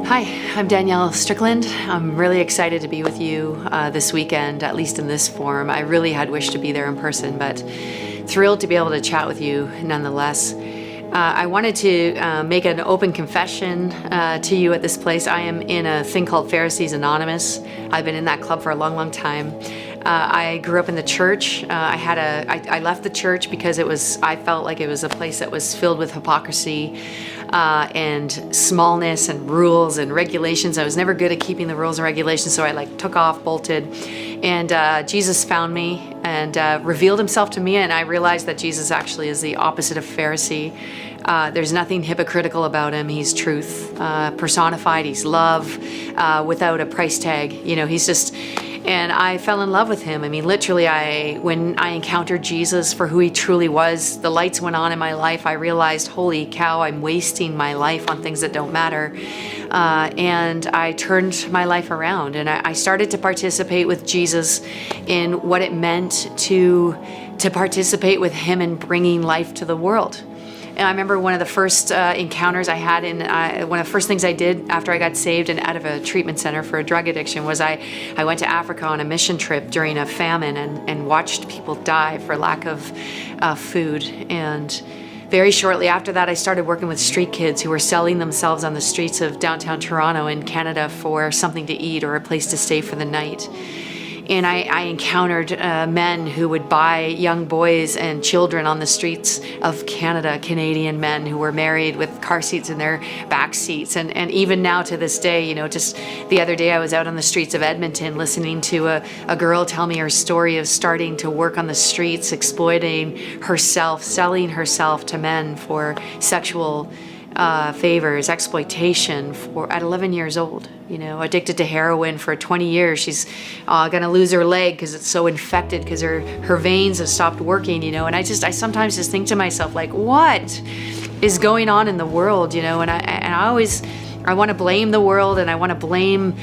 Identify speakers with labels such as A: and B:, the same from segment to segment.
A: Hi, I'm Danielle Strickland. I'm really excited to be with you this weekend, at least in this form. I really had wished to be there in person, but thrilled to be able to chat with you nonetheless. I wanted to make an open confession to you at this place. I am in a thing called Pharisees Anonymous. I've been in that club for a long, long time. I grew up in the church. I left the church because I felt like it was a place that was filled with hypocrisy and smallness and rules and regulations. I was never good at keeping the rules and regulations, so I took off, bolted, and Jesus found me and revealed himself to me, and I realized that Jesus actually is the opposite of Pharisee. There's nothing hypocritical about him. He's truth personified. He's love without a price tag. He's just... And I fell in love with him. I mean, literally, when I encountered Jesus for who he truly was, the lights went on in my life. I realized, holy cow, I'm wasting my life on things that don't matter. And I turned my life around, and I started to participate with Jesus in what it meant to participate with him in bringing life to the world. And I remember one of the first encounters I had one of the first things I did after I got saved and out of a treatment center for a drug addiction was I went to Africa on a mission trip during a famine and watched people die for lack of food. And very shortly after that, I started working with street kids who were selling themselves on the streets of downtown Toronto in Canada for something to eat or a place to stay for the night. And I encountered men who would buy young boys and children on the streets of Canada, Canadian men who were married with car seats in their back seats. And even now to this day, just the other day I was out on the streets of Edmonton listening to a girl tell me her story of starting to work on the streets, exploiting herself, selling herself to men for sexual favors, exploitation at 11 years old, addicted to heroin for 20 years. She's gonna lose her leg because it's so infected because her veins have stopped working, and I sometimes just think to myself, like, what is going on in the world, and I want to blame the world, and I want to blame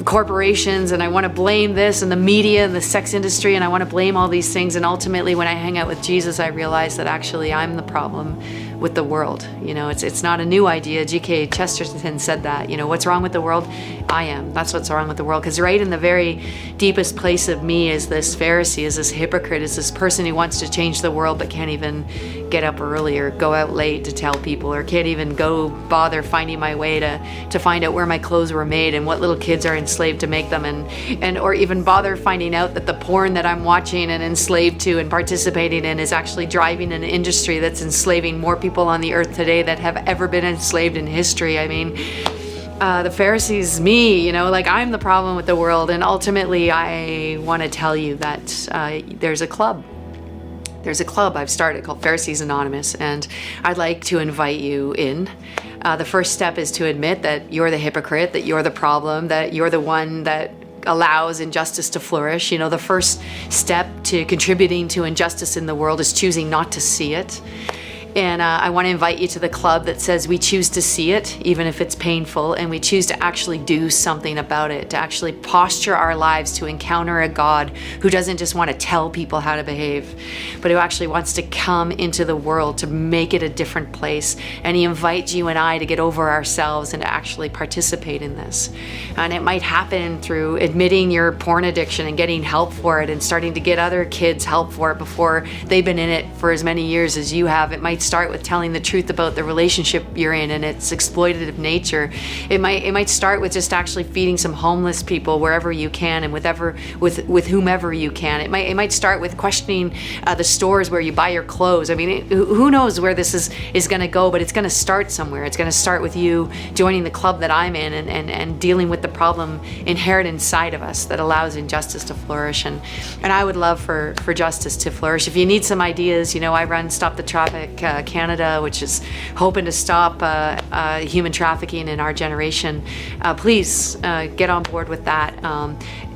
A: corporations, and I want to blame this and the media and the sex industry, and I want to blame all these things. And ultimately, when I hang out with Jesus, I realize that actually I'm the problem with the world. It's not a new idea. G.K. Chesterton said that. What's wrong with the world? I am. That's what's wrong with the world. Because right in the very deepest place of me is this Pharisee, is this hypocrite, is this person who wants to change the world but can't even get up early or go out late to tell people, or can't even go bother finding my way to find out where my clothes were made and what little kids are enslaved to make them, and or even bother finding out that the porn that I'm watching and enslaved to and participating in is actually driving an industry that's enslaving more people on the earth today that have ever been enslaved in history. I mean, the Pharisees, me, I'm the problem with the world. And ultimately, I want to tell you that there's a club. There's a club I've started called Pharisees Anonymous, and I'd like to invite you in. The first step is to admit that you're the hypocrite, that you're the problem, that you're the one that allows injustice to flourish. The first step to contributing to injustice in the world is choosing not to see it. And I want to invite you to the club that says we choose to see it, even if it's painful, and we choose to actually do something about it, to actually posture our lives to encounter a God who doesn't just want to tell people how to behave, but who actually wants to come into the world to make it a different place. And he invites you and I to get over ourselves and to actually participate in this. And it might happen through admitting your porn addiction and getting help for it and starting to get other kids help for it before they've been in it for as many years as you have. It might start with telling the truth about the relationship you're in and its exploitative nature. It might start with just actually feeding some homeless people wherever you can and with whomever you can. It might start with questioning the stores where you buy your clothes. I mean, who knows where this is going to go, but it's going to start somewhere. It's going to start with you joining the club that I'm in and dealing with the problem inherent inside of us that allows injustice to flourish. And I would love for justice to flourish. If you need some ideas, I run Stop the Traffic Canada, which is hoping to stop human trafficking in our generation. Please get on board with that.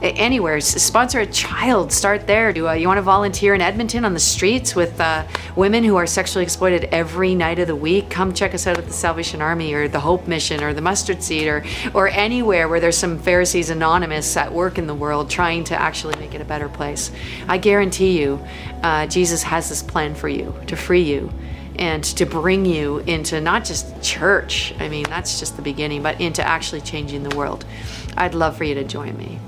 A: Anywhere, sponsor a child, start there. Do you want to volunteer in Edmonton on the streets with women who are sexually exploited every night of the week? Come check us out at the Salvation Army or the Hope Mission or the Mustard Seed or anywhere where there's some Pharisees Anonymous at work in the world trying to actually make it a better place. I guarantee you, Jesus has this plan for you to free you and to bring you into not just church, I mean, that's just the beginning, but into actually changing the world. I'd love for you to join me.